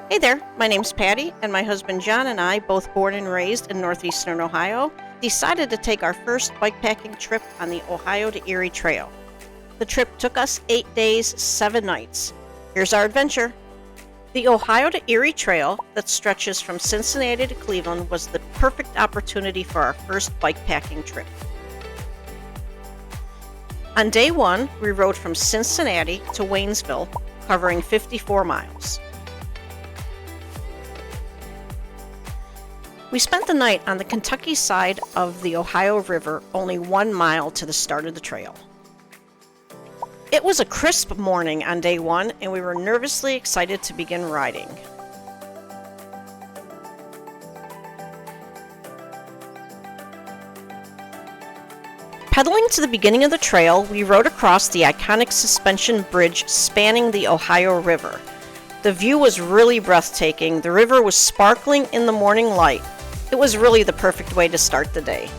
Hey there, my name's Patty, and my husband John and I, both born and raised in northeastern Ohio, decided to take our first bikepacking trip on the Ohio to Erie Trail. The trip took us 8 days, 7 nights. Here's our adventure. The Ohio to Erie Trail that stretches from Cincinnati to Cleveland was the perfect opportunity for our first bikepacking trip. On day 1, we rode from Cincinnati to Waynesville, covering 54 miles. We spent the night on the Kentucky side of the Ohio River, only 1 mile to the start of the trail. It was a crisp morning on day 1, and we were nervously excited to begin riding. Pedaling to the beginning of the trail, we rode across the iconic suspension bridge spanning the Ohio River. The view was really breathtaking. The river was sparkling in the morning light. It was really the perfect way to start the day.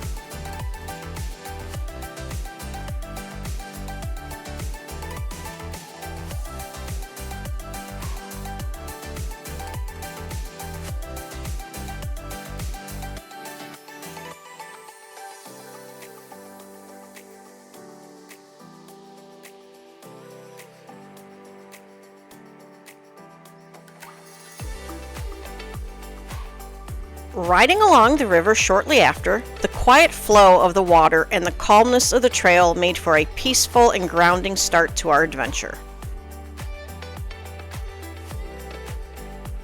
Riding along the river shortly after, the quiet flow of the water and the calmness of the trail made for a peaceful and grounding start to our adventure.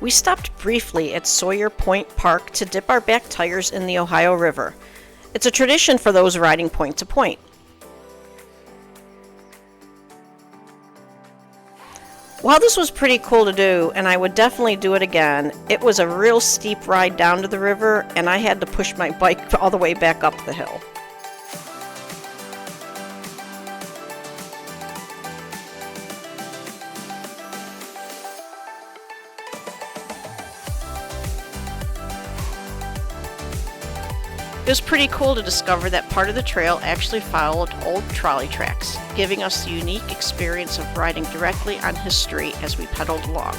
We stopped briefly at Sawyer Point Park to dip our back tires in the Ohio River. It's a tradition for those riding point to point. While this was pretty cool to do, and I would definitely do it again, it was a real steep ride down to the river, and I had to push my bike all the way back up the hill. It was pretty cool to discover that part of the trail actually followed old trolley tracks, giving us the unique experience of riding directly on history as we pedaled along.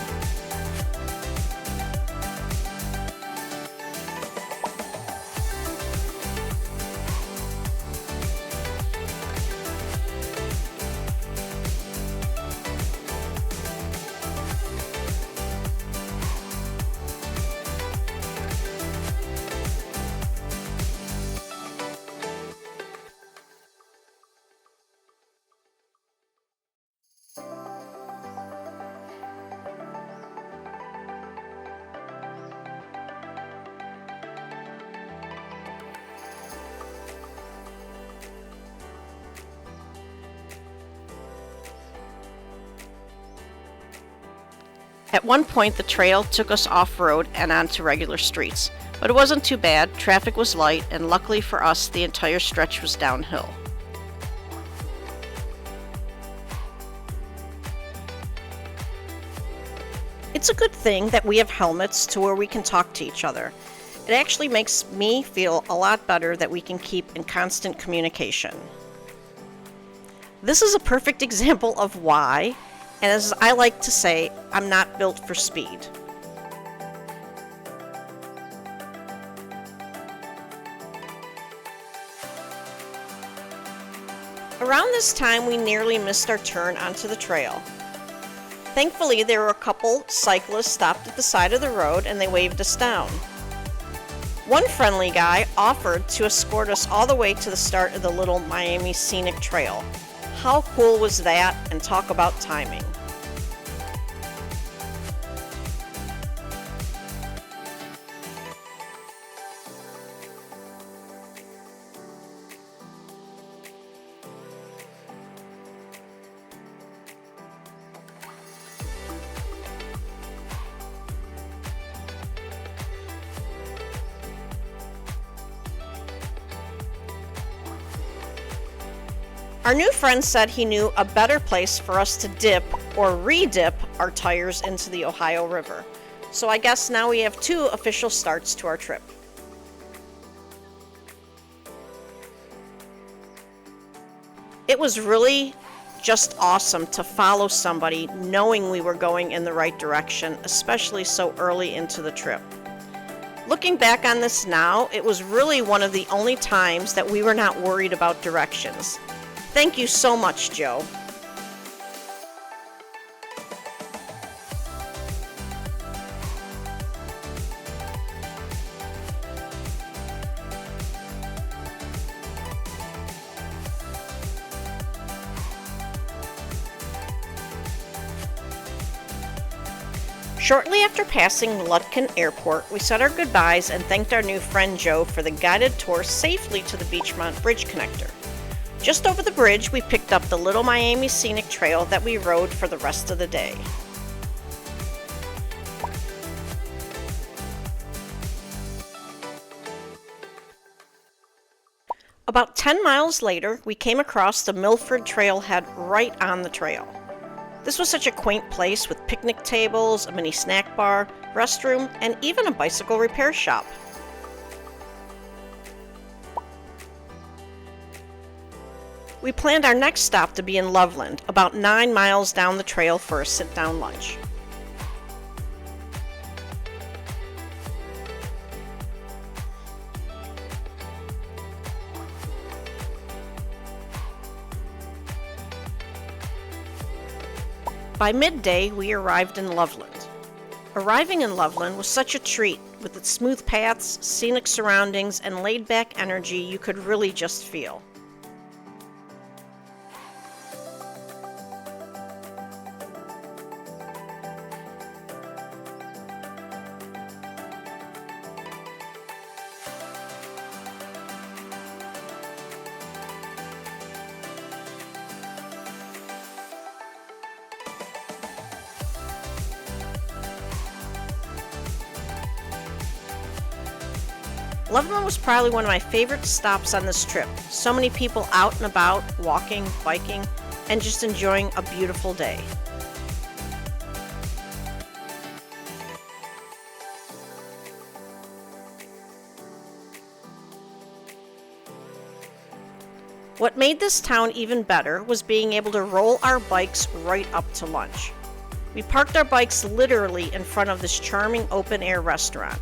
At one point, the trail took us off-road and onto regular streets, but it wasn't too bad. Traffic was light, and luckily for us, the entire stretch was downhill. It's a good thing that we have helmets to where we can talk to each other. It actually makes me feel a lot better that we can keep in constant communication. This is a perfect example of why, and as I like to say, I'm not built for speed. Around this time, we nearly missed our turn onto the trail. Thankfully, there were a couple cyclists stopped at the side of the road and they waved us down. One friendly guy offered to escort us all the way to the start of the Little Miami Scenic Trail. How cool was that? And talk about timing. Our new friend said he knew a better place for us to dip or re-dip our tires into the Ohio River. So I guess now we have 2 official starts to our trip. It was really just awesome to follow somebody knowing we were going in the right direction, especially so early into the trip. Looking back on this now, it was really one of the only times that we were not worried about directions. Thank you so much, Joe. Shortly after passing Lutkin Airport, we said our goodbyes and thanked our new friend Joe for the guided tour safely to the Beachmont Bridge Connector. Just over the bridge, we picked up the Little Miami Scenic Trail that we rode for the rest of the day. About 10 miles later, we came across the Milford Trailhead right on the trail. This was such a quaint place with picnic tables, a mini snack bar, restroom, and even a bicycle repair shop. We planned our next stop to be in Loveland, about 9 miles down the trail for a sit-down lunch. By midday, we arrived in Loveland. Arriving in Loveland was such a treat, with its smooth paths, scenic surroundings, and laid-back energy you could really just feel. Loveland was probably one of my favorite stops on this trip. So many people out and about, walking, biking, and just enjoying a beautiful day. What made this town even better was being able to roll our bikes right up to lunch. We parked our bikes literally in front of this charming open-air restaurant.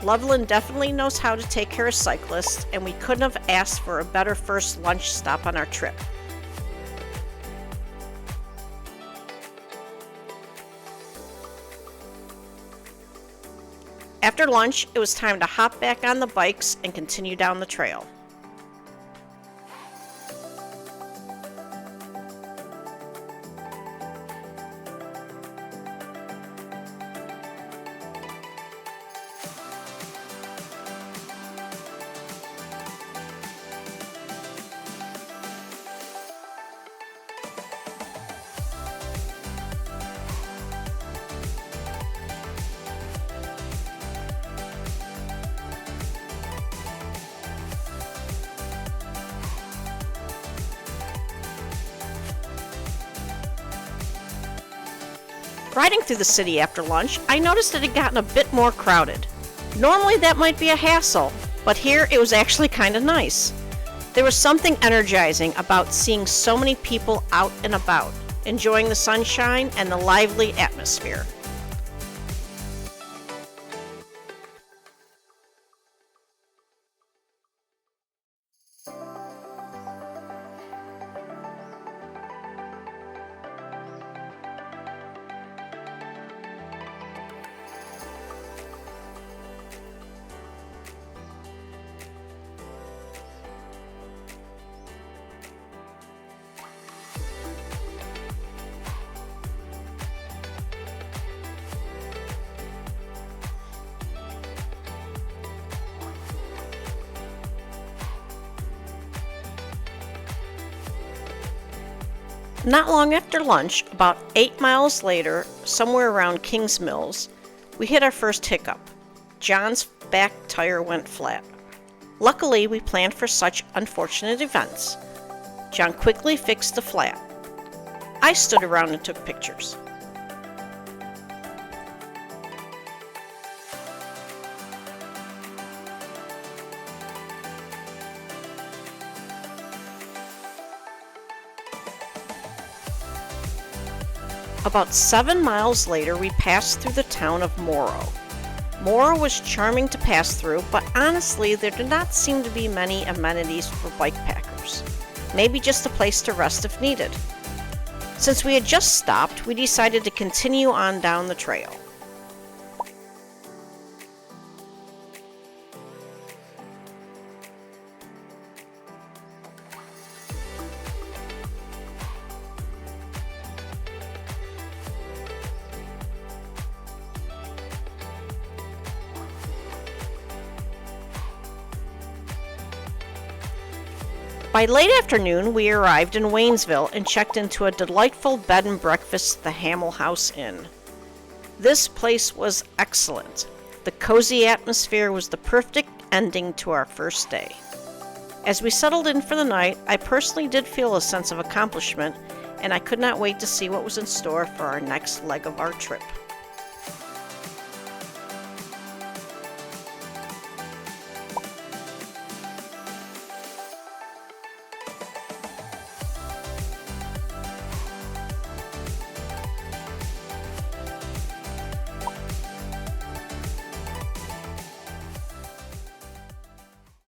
Loveland definitely knows how to take care of cyclists, and we couldn't have asked for a better first lunch stop on our trip. After lunch, it was time to hop back on the bikes and continue down the trail. Riding through the city after lunch, I noticed it had gotten a bit more crowded. Normally that might be a hassle, but here it was actually kind of nice. There was something energizing about seeing so many people out and about, enjoying the sunshine and the lively atmosphere. Not long after lunch, about 8 miles later, somewhere around Kings Mills, we hit our first hiccup. John's back tire went flat. Luckily, we planned for such unfortunate events. John quickly fixed the flat. I stood around and took pictures. About 7 miles later, we passed through the town of Morrow. Morrow was charming to pass through, but honestly, there did not seem to be many amenities for bikepackers. Maybe just a place to rest if needed. Since we had just stopped, we decided to continue on down the trail. By late afternoon, we arrived in Waynesville and checked into a delightful bed and breakfast, the Hamel House Inn. This place was excellent. The cozy atmosphere was the perfect ending to our first day. As we settled in for the night, I personally did feel a sense of accomplishment, and I could not wait to see what was in store for our next leg of our trip.